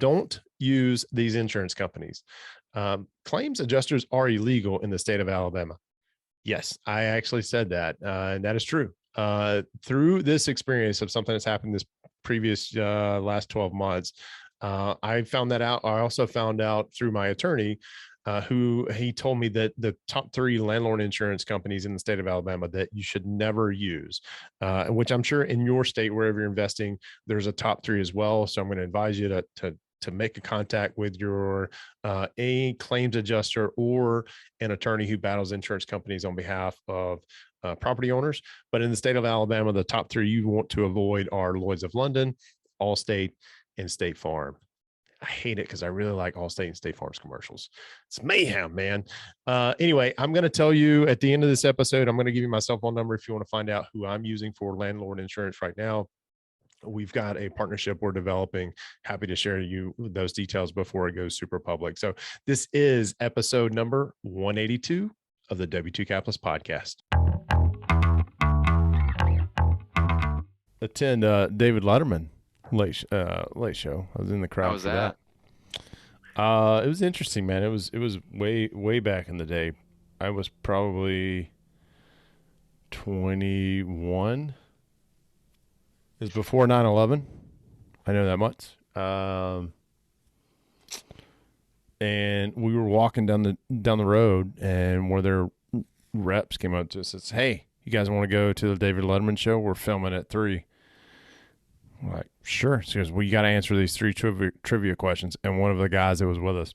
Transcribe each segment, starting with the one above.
don't use these insurance companies. Claims adjusters are illegal in the state of Alabama. Yes, I actually said that, and that is true. Through this experience of something that's happened this previous last 12 months, I found that out. I also found out through my attorney, who he told me that the top 3 landlord insurance companies in the state of Alabama that you should never use, which I'm sure in your state, wherever you're investing, there's a top 3 as well. So I'm going to advise you to make a contact with your a claims adjuster or an attorney who battles insurance companies on behalf of property owners. But in the state of Alabama, the top 3 you want to avoid are Lloyds of London, Allstate, and State Farm. I hate it because I really like Allstate and State Farm's commercials. It's mayhem, man. Anyway, I'm going to tell you at the end of this episode, I'm going to give you my cell phone number if you want to find out who I'm using for landlord insurance right now. We've got a partnership we're developing. Happy to share you those details before it goes super public. So this is episode number 182 of the W2 Capitalist podcast. Attend David Letterman late show. I was in the crowd. How was that? It was interesting, man. It was way back in the day. I was probably 21. It was before 9/11. I know that much. And we were walking down the road, and one of their reps came up to us and says, "Hey, you guys want to go to the David Letterman show? We're filming at 3." I'm like, sure. She goes, well, you got to answer these 3 trivia questions. And one of the guys that was with us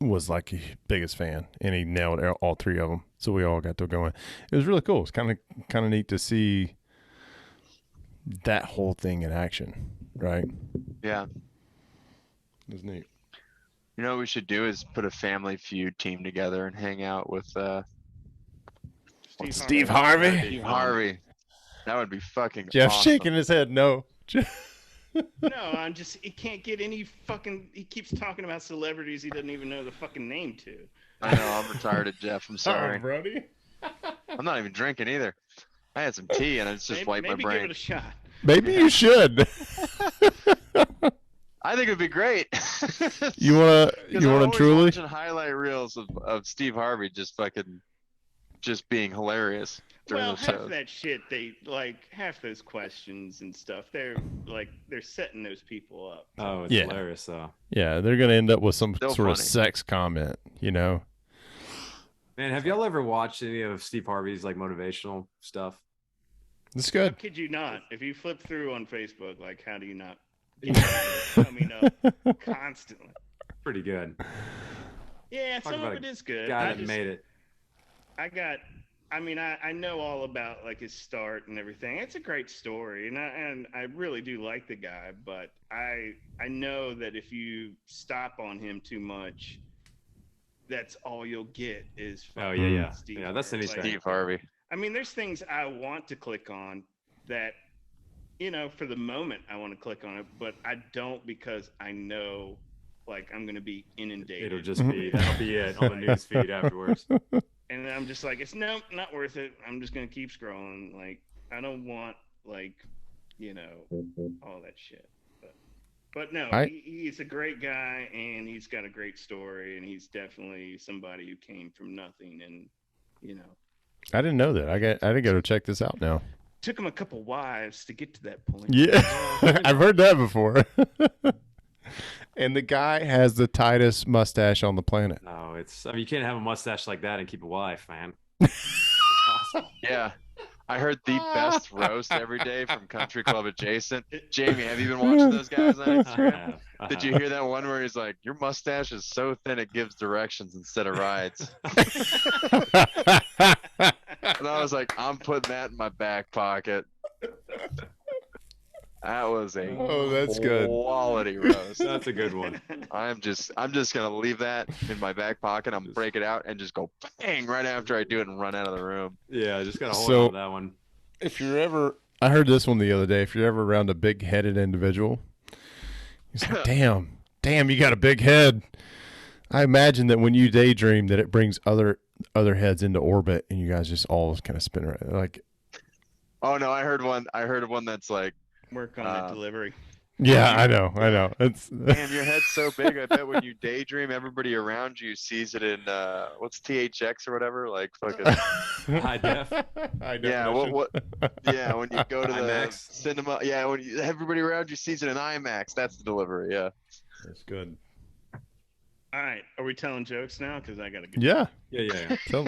was like his biggest fan, and he nailed all 3 of them. So we all got to go in. It was really cool. It's kind of neat to see that whole thing in action, right? Yeah. It was neat. You know what we should do is put a Family Feud team together and hang out with Steve Harvey. Steve Harvey. That would be fucking Jeff awesome. shaking his head no. No, I'm just, he can't get any fucking, he keeps talking about celebrities he doesn't even know the fucking name to. I know, I'm retired of Jeff. I'm sorry. Oh, Brody. I'm not even drinking either. I had some tea and it's just wiped my brain. Maybe give it a shot. Maybe you should. I think it'd be great. You wanna truly watching highlight reels of Steve Harvey just being hilarious during Well, the half shows. that shit, half those questions and stuff, they're setting those people up. Oh, it's hilarious though. Yeah, they're gonna end up with some Still sort of funny. sex comment, you know. Man, have y'all ever watched any of Steve Harvey's like motivational stuff? It's How good. could you not? If you flip through on Facebook, how do you not? Coming up constantly. Pretty good. Yeah, Talk some about of it is good. Guy that made it. I know all about his start and everything. It's a great story, and I really do like the guy, but I know that if you stop on him too much, that's all you'll get is Oh yeah. Steve Yeah, that's Harvey. anything. Steve Harvey. I mean, there's things I want to click on that, for the moment I want to click on it, but I don't because I know, I'm going to be inundated. It'll just be that'll be it on the news feed afterwards. And I'm just like, it's not worth it. I'm just going to keep scrolling. I don't want, all that shit. But no, he's a great guy, and he's got a great story, and he's definitely somebody who came from nothing, and, I didn't know that. I got to go check this out now. took him a couple wives to get to that point. Yeah, I've heard that before. And the guy has the tightest mustache on the planet. No, you can't have a mustache like that and keep a wife, man. Yeah. I heard the best roast every day from Country Club Adjacent. Jamie, have you been watching those guys on Instagram? Did you hear that one where he's like, your mustache is so thin it gives directions instead of rides? And I was like, I'm putting that in my back pocket. That was that's good. Quality roast. That's a good one. I'm just gonna leave that in my back pocket. I'm gonna break it out and just go bang right after I do it and run out of the room. Yeah, just gotta hold on to that one. If you're ever, I heard this one the other day. If you're ever around a big-headed individual, he's like, damn, you got a big head. I imagine that when you daydream, that it brings other heads into orbit, and you guys just all kind of spin around. Like, oh no, I heard one that's like, Work on that delivery. Yeah, I know. It's Man, your head's so big. I bet when you daydream, everybody around you sees it in what's THX or whatever, like fucking. High def. high Yeah, definition. what? Yeah, when you go to the IMAX. cinema, yeah, when everybody around you sees it in IMAX, that's the delivery. Yeah. That's good. All right, are we telling jokes now? Because I gotta go. Yeah. Yeah. So,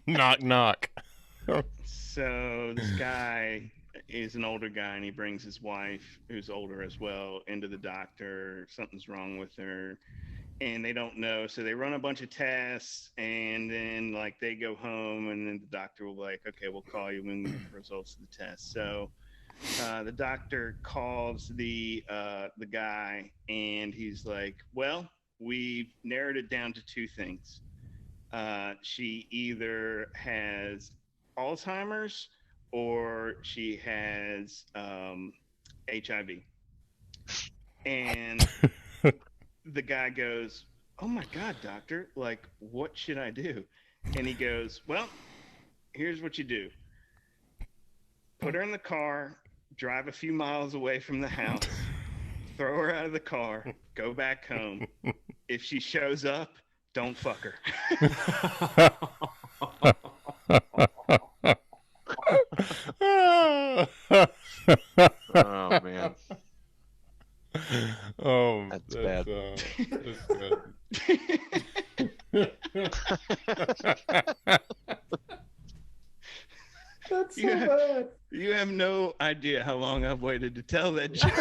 knock knock. So this guy is an older guy, and he brings his wife, who's older as well, into the doctor. Something's wrong with her, and they don't know. So they run a bunch of tests, and then like they go home, and then the doctor will be like, "Okay, we'll call you when we get the results of the test." So the doctor calls the guy, and he's like, "Well, we've narrowed it down to two things. She either has Alzheimer's or she has HIV." And the guy goes, "Oh my God, doctor, like, what should I do?" And he goes, "Well, here's what you do. Put her in the car, drive a few miles away from the house, throw her out of the car, go back home. If she shows up, don't fuck her." Oh man, Oh, That's bad. That's good. That's so bad. You have no idea how long I've waited to tell that joke.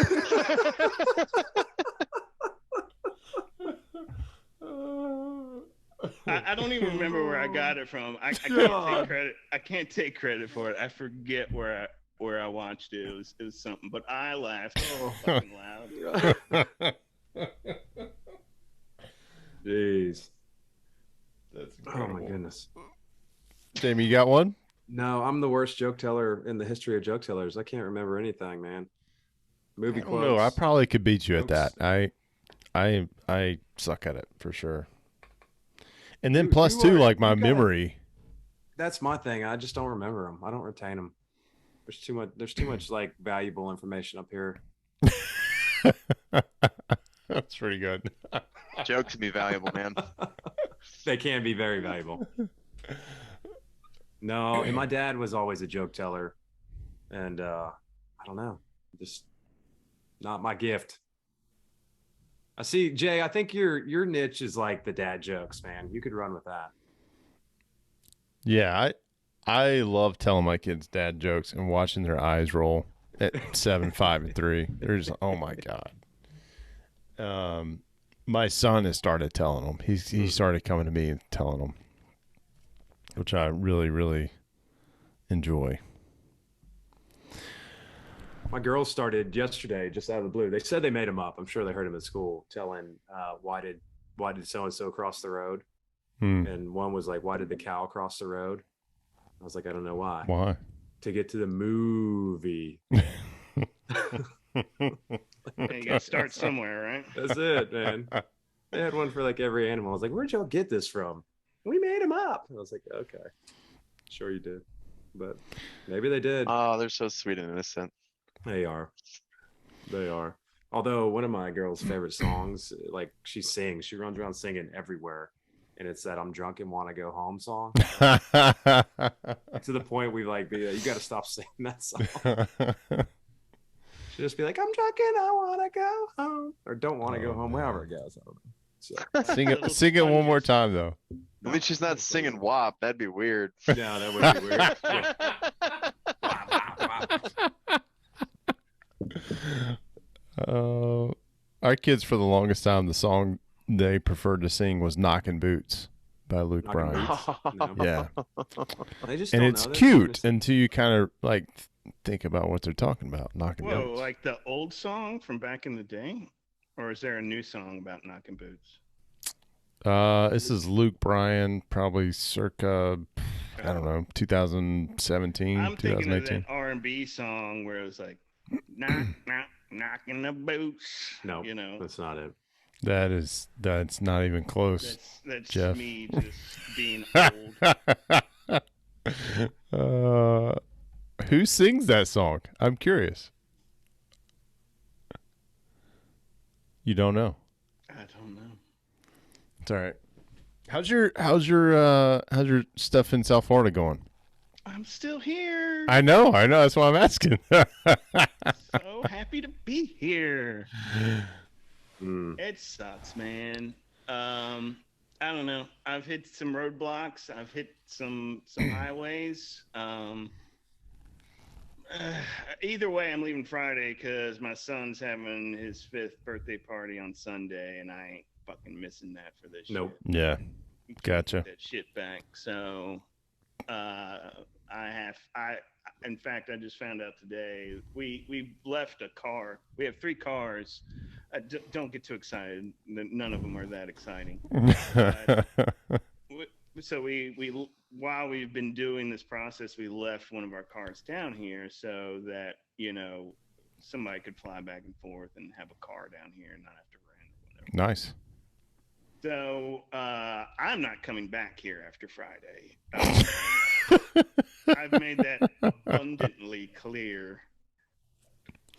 I don't even remember where I got it from. I can't take credit. I can't take credit for it. I forget where I watched it. It was something, but I laughed so fucking loud. Jeez. That's Oh my incredible. goodness. Jamie, you got one? No, I'm the worst joke teller in the history of joke tellers. I can't remember anything, man. Movie I don't quotes. know. I probably could beat you at jokes. that. I suck at it for sure. And then You- plus you two, are- like my you gotta- memory. That's my thing. I just don't remember them. I don't retain them. There's too much. There's too much like valuable information up here. That's pretty good. jokes can be valuable, man. They can be very valuable. No, and my dad was always a joke teller, and I don't know, just not my gift. I see, Jay. I think your niche is like the dad jokes, man. You could run with that. Yeah, I love telling my kids dad jokes and watching their eyes roll at 7, 5, and 3. They're just, oh my God. My son has started telling them. He started coming to me and telling them, which I really, really enjoy. My girls started yesterday, just out of the blue. They said they made him up. I'm sure they heard him at school telling, why did so and so cross the road? And one was like, why did the cow cross the road? I was like, I don't know why. Why? To get to the movie. Yeah, you gotta start somewhere, right? That's it, man. They had one for like every animal. I was like, where'd y'all get this from? We made him up. I was like, okay, sure you did, but maybe they did. Oh, they're so sweet and innocent. They are. They are. Although one of my girl's favorite songs, like she sings, she runs around singing everywhere, and it's that "I'm drunk and want to go home" song. To the point we like, you got to stop singing that song. She'll just be like, "I'm drunk and I want to go home," or "Don't want to go home," however it goes. I don't know. So, Sing it one more time though. At least she's not singing WAP. That'd be weird. no, that would be weird. Yeah. Our kids, for the longest time, the song they preferred to sing was "Knockin' Boots" by Luke Knockin' Bryan. Boots. No. Yeah, They just and don't it's know. They're cute innocent. until you kind of like think about what they're talking about. Knocking Whoa, boots. like the old song from back in the day? Or is there a new song about knocking boots? This is Luke Bryan, probably circa I don't know, 2017, I'm thinking of 2018. that R&B song where it was like, knock, knock, knocking the boots. No, You know, that's not it. That's not even close. that's Jeff. me just being old. Who sings that song? I'm curious. You don't know. I don't know. It's all right. How's your stuff in South Florida going? I'm still here. I know. That's why I'm asking. So happy to be here. Mm. It sucks, man. I don't know. I've hit some roadblocks. I've hit some highways. Either way, I'm leaving Friday because my son's having his 5th birthday party on Sunday, and I ain't fucking missing that for this Nope. shit. Yeah. You can't Gotcha. get that shit back. So, in fact, I just found out today we left a car. We have 3 cars. Don't get too excited. None of them are that exciting. So we while we've been doing this process, we left one of our cars down here so that somebody could fly back and forth and have a car down here and not have to rent or whatever. Nice. So I'm not coming back here after Friday. I've made that abundantly clear.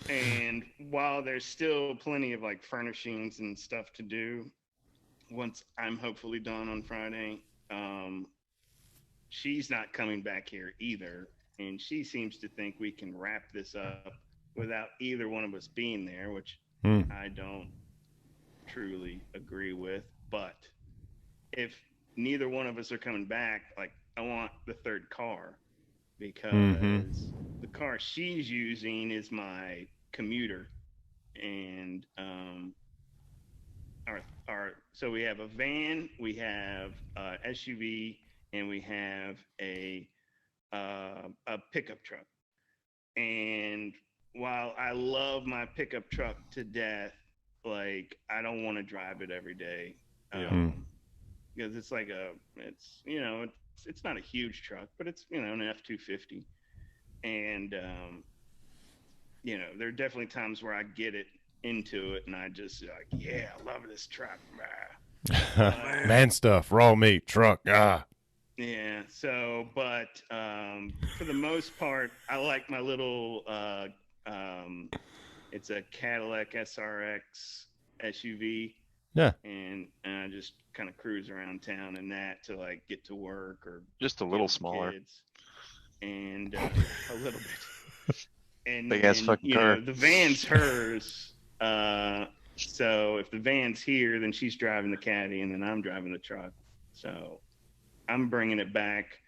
And while there's still plenty of like furnishings and stuff to do, once I'm hopefully done on Friday, she's not coming back here either. And she seems to think we can wrap this up without either one of us being there, which I don't truly agree with. But if neither one of us are coming back, like I want the 3rd car because the car she's using is my commuter. And so we have a van, we have a SUV, and we have a pickup truck. And while I love my pickup truck to death, like I don't want to drive it every day. Because it's like it's not a huge truck, but it's an F-250. And there are definitely times where I get it into it and I just like, yeah, I love this truck. Man stuff, raw meat, truck. Yeah. So, but for the most part, I like my little it's a Cadillac SRX SUV. Yeah. And I just kind of cruise around town in that to like get to work or just a little smaller. Kids. And a little bit. And big ass fucking car. The van's hers. So if the van's here, then she's driving the caddy, and then I'm driving the truck. So I'm bringing it back.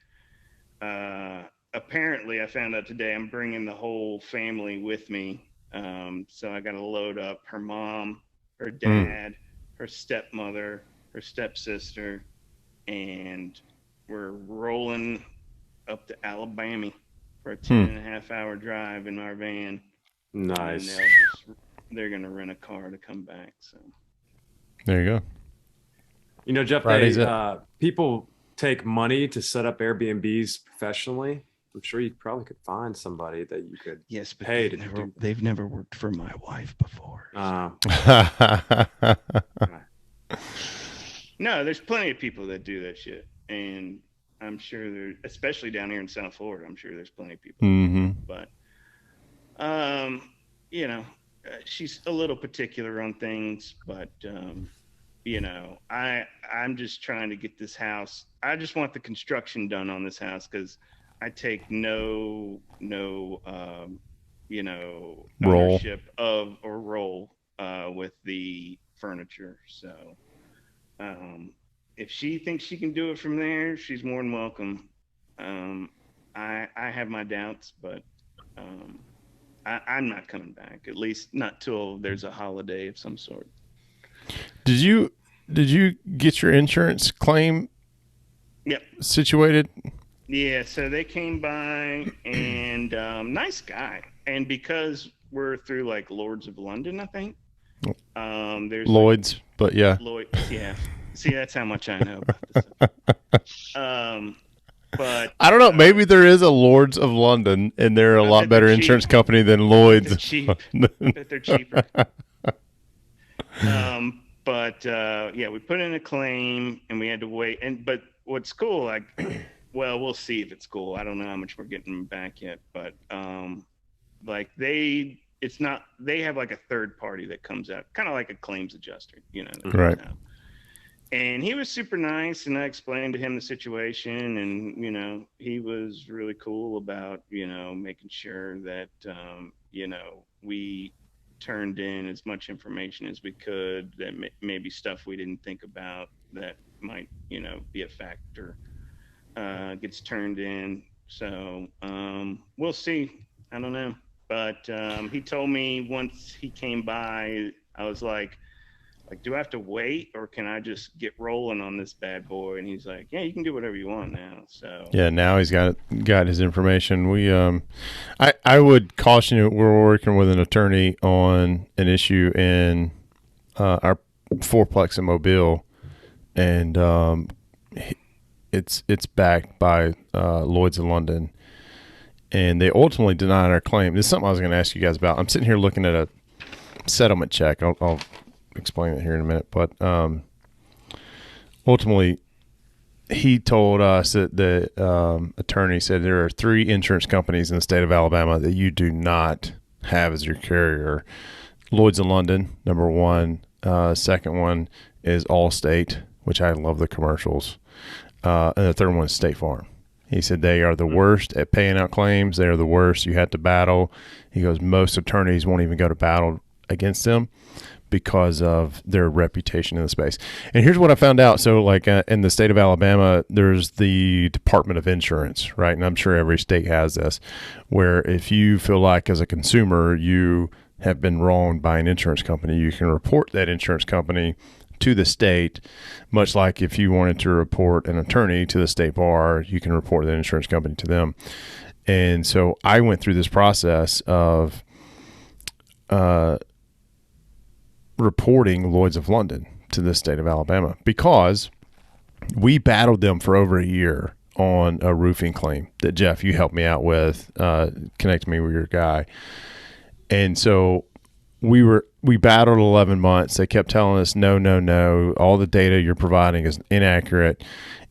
Apparently, I found out today I'm bringing the whole family with me. So I got to load up her mom, her dad, her stepmother, her stepsister, and we're rolling up to Alabama for a 10.5-hour drive in our van. Nice. And they're going to rent a car to come back. So there you go. Jeff, people take money to set up Airbnbs professionally. I'm sure you probably could find somebody that you could pay to do. They've never worked for my wife before. No, there's plenty of people that do that shit. And I'm sure there, especially down here in South Florida, I'm sure there's plenty of people. But, she's a little particular on things, but, I'm just trying to get this house. I just want the construction done on this house because I take no ownership of or role with the furniture. So, if she thinks she can do it from there, she's more than welcome. I have my doubts, but I'm not coming back, at least not till there's a holiday of some sort. Did you get your insurance claim situated? Yeah, so they came by and nice guy. And because we're through like Lloyds of London, I think. There's Lloyds, but yeah. Lloyd, yeah. See, that's how much I know about this. But I don't know. Maybe there is a Lloyds of London, and they're a lot better insurance company than Lloyd's. They're cheap. But they're cheaper. We put in a claim, and we had to wait. But what's cool, like, well, we'll see if it's cool. I don't know how much we're getting back yet, but it's not, they have like a third party that comes out, kind of like a claims adjuster, you know. that Right. comes out. And he was super nice, and I explained to him the situation, and, you know, he was really cool about, you know, making sure that, you know, we turned in as much information as we could, that maybe stuff we didn't think about that might, you know, be a factor, gets turned in. So we'll see. I don't know. But he told me once he came by, I was like, do I have to wait, or can I just get rolling on this bad boy? And he's like, yeah, you can do whatever you want now. So Yeah, now he's got his information. We I would caution you, we're working with an attorney on an issue in our fourplex in Mobile, and it's backed by Lloyds of London, and they ultimately denied our claim. This is something I was going to ask you guys about. I'm sitting here looking at a settlement check. I'll explain it here in a minute, but ultimately he told us that the attorney said there are 3 insurance companies in the state of Alabama that you do not have as your carrier. Lloyds of London, number 1. Second one is Allstate, which I love the commercials. And the third one is State Farm. He said they are the worst at paying out claims. They are the worst. You have to battle. He goes, most attorneys won't even go to battle against them because of their reputation in the space. And here's what I found out. So like in the state of Alabama, there's the Department of Insurance, right? And I'm sure every state has this, where if you feel like as a consumer, you have been wronged by an insurance company, you can report that insurance company to the state, much like if you wanted to report an attorney to the state bar, you can report the insurance company to them. And so I went through this process of reporting Lloyds of London to the state of Alabama because we battled them for over a year on a roofing claim that, Jeff, you helped me out with, connected me with your guy. And so we battled 11 months. They kept telling us, no, all the data you're providing is inaccurate.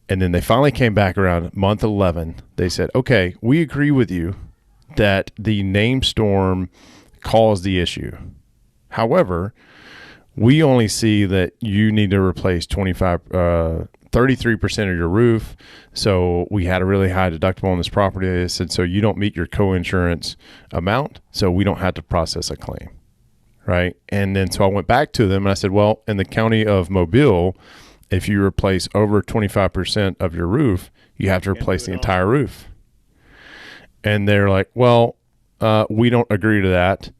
And then they finally came back around month 11. They said, okay, we agree with you that the name storm caused the issue. However, we only see that you need to replace 33% of your roof. So we had a really high deductible on this property. They said, so you don't meet your co-insurance amount, so we don't have to process a claim. Right. And then so I went back to them and I said, well, in the county of Mobile, if you replace over 25% of your roof, you have to replace the entire roof. And they're like, well, we don't agree to that.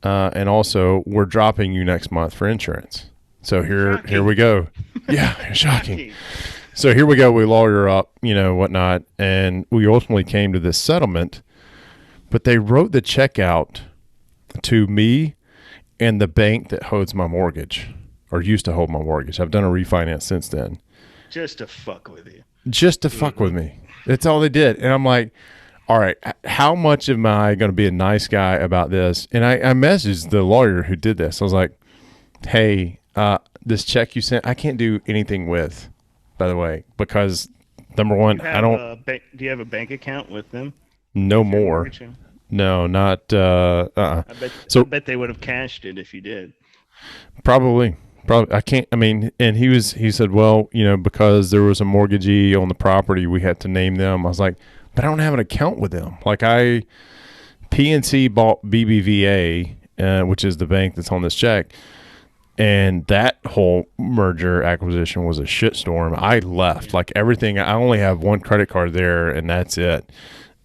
And also we're dropping you next month for insurance. So here we go. Yeah. Shocking. So here we go. We lawyer up, whatnot. And we ultimately came to this settlement, but they wrote the check out to me and the bank that holds my mortgage, or used to hold my mortgage. I've done a refinance since then. Just to fuck with you. Just to fuck with me. That's all they did. And I'm like, all right, how much am I going to be a nice guy about this? And I messaged the lawyer who did this. I was like, hey, this check you sent, I can't do anything with, by the way, because number one, I don't. Do you have a bank account with them? No more. No, not. I bet they would have cashed it if you did. Probably. I can't. I mean, and he said, well, because there was a mortgagee on the property, we had to name them. I was like, but I don't have an account with them. Like PNC bought BBVA, which is the bank that's on this check. And that whole merger acquisition was a shitstorm. I left like everything. I only have one credit card there and that's it.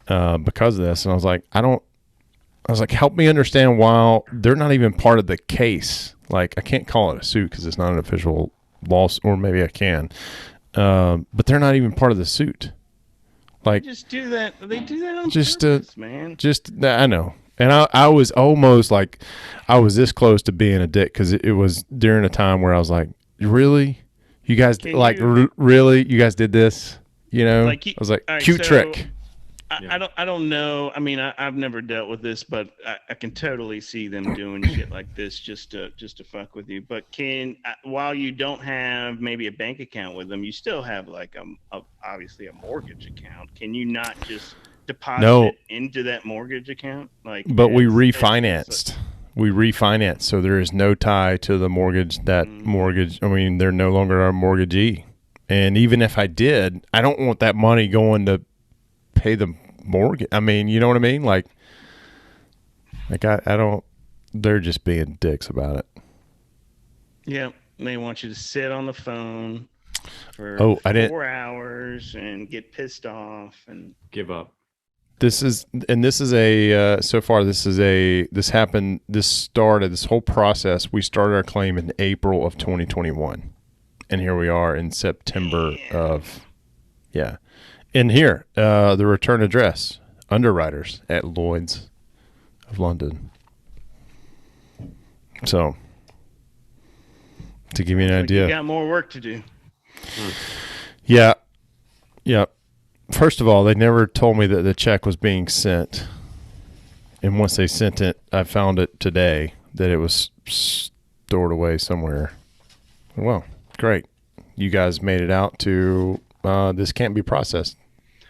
Because of this. And I was like, help me understand why they're not even part of the case. Like, I can't call it a suit because it's not an official lawsuit, or maybe I can. But they're not even part of the suit. Like, just do that. They do that on purpose, man. I know. And I was almost like, I was this close to being a dick because it was during a time where I was like, really? You guys, really? You guys did this? I was like, right, cute trick. I don't know. I mean, I've never dealt with this, but I can totally see them doing shit like this just to fuck with you. But while you don't have maybe a bank account with them, you still have like obviously a mortgage account. Can you not just deposit No. it into that mortgage account? Like, But we as- refinanced. We refinanced, so there is no tie to the mortgage. That mortgage, I mean, they're no longer our mortgagee. And even if I did, I don't want that money going to pay the mortgage. I mean, you know what I mean? Like I don't. They're just being dicks about it. Yeah, they want you to sit on the phone for I didn't. 4 hours and get pissed off and Give up. This is a so far this started this whole process. We started our claim in April of 2021, and here we are in September of and here the return address, underwriters at Lloyds of London. So to give you an idea, you got more work to do. yeah. First of all, they never told me that the check was being sent. And once they sent it, I found it today that it was stored away somewhere. Well, great. You guys made it out to this can't be processed.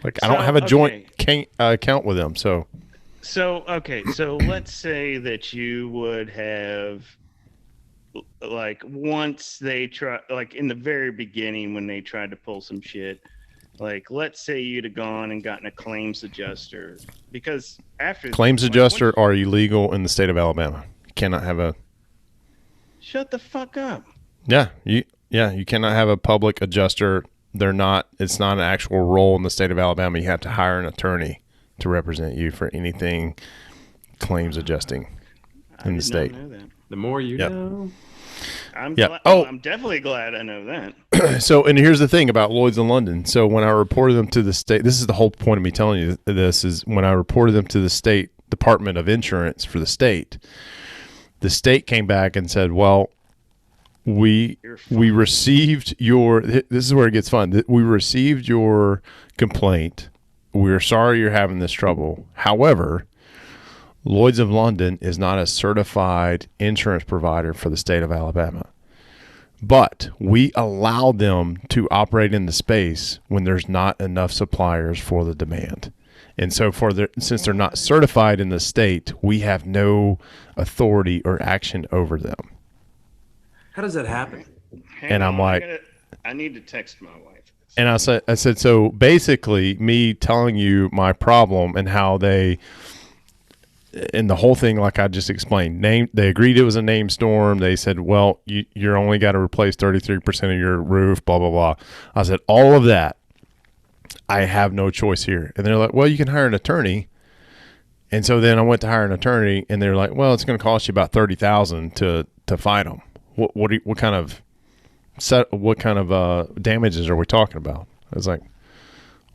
Like, I don't have a joint account with them. So let's say that you would have, like, once they try, like in the very beginning when they tried to pull some shit, like, let's say you'd have gone and gotten a claims adjuster, because after claims adjuster are illegal in the state of Alabama. You cannot have a. Shut the fuck up. You cannot have a public adjuster. They're not. It's not an actual role in the state of Alabama. You have to hire an attorney to represent you for anything claims adjusting in the state. The more you know. I'm definitely glad I know that. So, and here's the thing about Lloyds of London. So when I reported them to the state, this is the whole point of me telling you this, is when I reported them to the state Department of Insurance for the state came back and said, well, we received your, this is where it gets fun. We received your complaint. We're sorry you're having this trouble. However, Lloyds of London is not a certified insurance provider for the state of Alabama. But we allow them to operate in the space when there's not enough suppliers for the demand. And so since they're not certified in the state, we have no authority or action over them. How does that happen? I'm like, I need to text my wife. And I said, so basically me telling you my problem and how they, and the whole thing, like I just explained, they agreed it was a name storm. They said, well, you're only got to replace 33% of your roof, blah, blah, blah. I said, all of that, I have no choice here. And they're like, well, you can hire an attorney. And so then I went to hire an attorney, and they're like, well, it's going to cost you about $30,000 to fight them. What kind of damages are we talking about? I was like,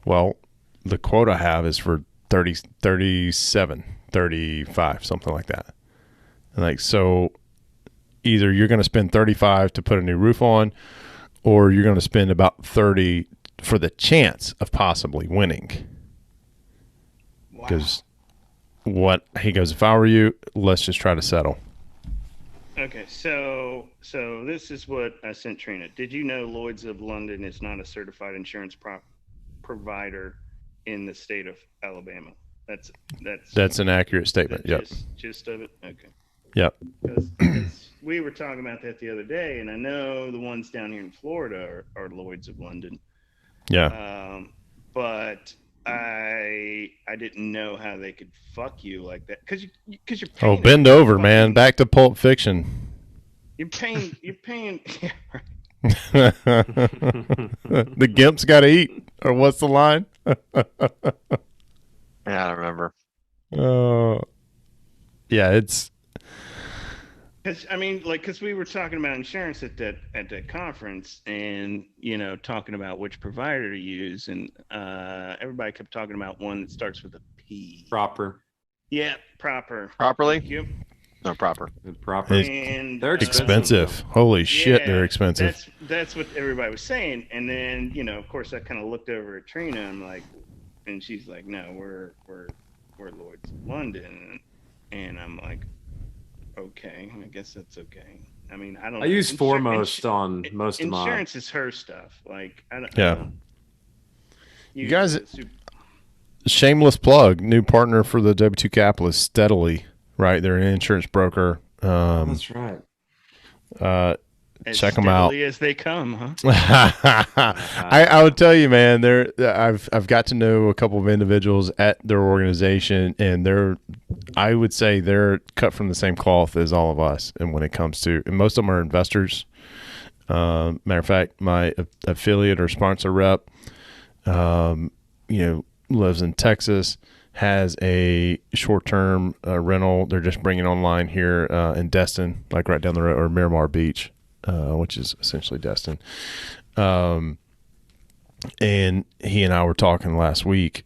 well, the quote I have is for 37, 35, something like that. And like, so either you're going to spend 35 to put a new roof on, or you're going to spend about 30 for the chance of possibly winning. Because he goes, if I were you, let's just try to settle. Okay, so this is what I sent Trina. Did you know Lloyds of London is not a certified insurance provider in the state of Alabama? That's an accurate statement. Yep. Gist of it. Okay. Yep. Because we were talking about that the other day, and I know the ones down here in Florida are Lloyds of London. Yeah. But I didn't know how they could fuck you like that, because you're paying. Oh, bend over, man. Back to Pulp Fiction. You're paying. Yeah, right. The gimp's got to eat, or what's the line? Yeah, I don't remember. Yeah, it's. Because we were talking about insurance at that conference, and talking about which provider to use, and everybody kept talking about one that starts with a P. Proper. Yeah, proper. Properly? Yep. No, proper. Proper. And they're expensive. Holy shit, they're expensive. That's what everybody was saying, and then of course I kind of looked over at Trina, and and she's like, no, we're Lloyds of London, and I'm like, okay, I guess that's okay. I mean, I don't. I use Foremost on most of mine. Insurance is her stuff. Like, I don't. Yeah. You guys. shameless plug, new partner for the W2 Capitalist, Steadily, right? They're an insurance broker. That's right. As Check them out. steadily as they come, huh? I would tell you, man, I've got to know a couple of individuals at their organization, and I would say they're cut from the same cloth as all of us. And when it comes to, and most of them are investors. Matter of fact, my affiliate or sponsor rep, lives in Texas, has a short-term rental. They're just bringing online here in Destin, like right down the road, or Miramar Beach, which is essentially Destin. And he and I were talking last week.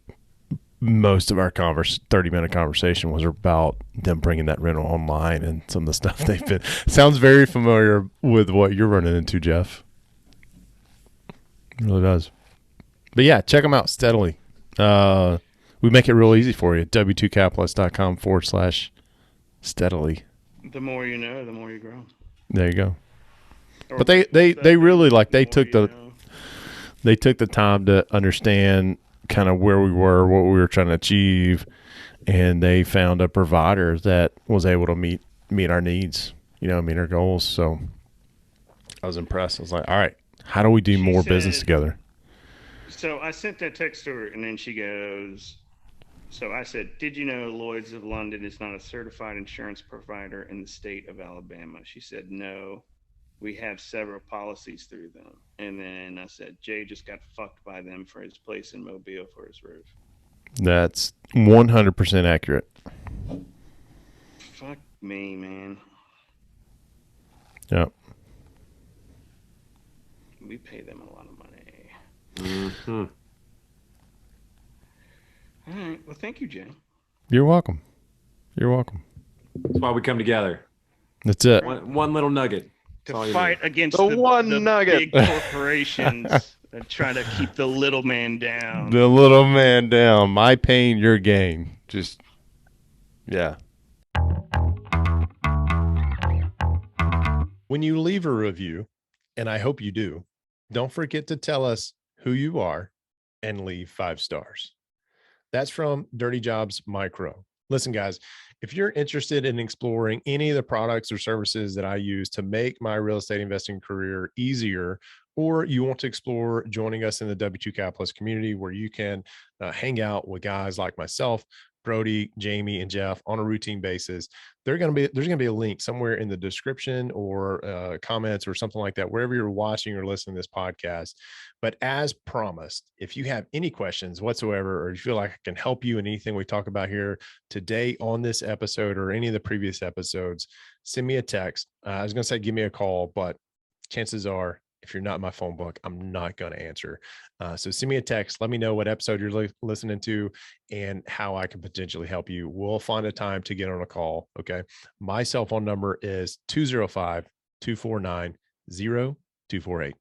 Most of our 30-minute conversation was about them bringing that rental online and some of the stuff they've been. Sounds very familiar with what you're running into, Jeff. It really does. But yeah, check them out, Steadily. We make it real easy for you. w2capitalist.com/steadily. The more you know, the more you grow. There you go. Or But they really they more took you the know. they took the time to understand kind of where we were, what we were trying to achieve, and they found a provider that was able to meet our needs, meet our goals. So I was impressed. I was like, all right, how do we do She more business said- together? So I sent that text to her, and then she goes, so I said, did you know Lloyds of London is not a certified insurance provider in the state of Alabama? She said, no, we have several policies through them. And then I said, Jay just got fucked by them for his place in Mobile for his roof. That's 100% accurate. Fuck me, man. Yeah. We pay them a lot of money. Mm-hmm. All right. Well, thank you, Jay. You're welcome. You're welcome. That's why we come together. That's it. One little nugget. That's all To you fight against The one the nugget. big corporations that try to keep the little man down. The little man down. My pain, your gain. Just, yeah. When you leave a review, and I hope you do, don't forget to tell us who you are and leave 5 stars. That's from Dirty Jobs Micro. Listen, guys, if you're interested in exploring any of the products or services that I use to make my real estate investing career easier, or you want to explore joining us in the W2 Capitalist community where you can hang out with guys like myself, Brody, Jamie, and Jeff on a routine basis, there's going to be a link somewhere in the description or comments or something like that, wherever you're watching or listening to this podcast. But as promised, if you have any questions whatsoever, or you feel like I can help you in anything we talk about here today on this episode or any of the previous episodes, send me a text. I was going to say, give me a call, but chances are, if you're not in my phone book, I'm not going to answer. So send me a text. Let me know what episode you're listening to and how I can potentially help you. We'll find a time to get on a call. Okay. My cell phone number is 205-249-0248.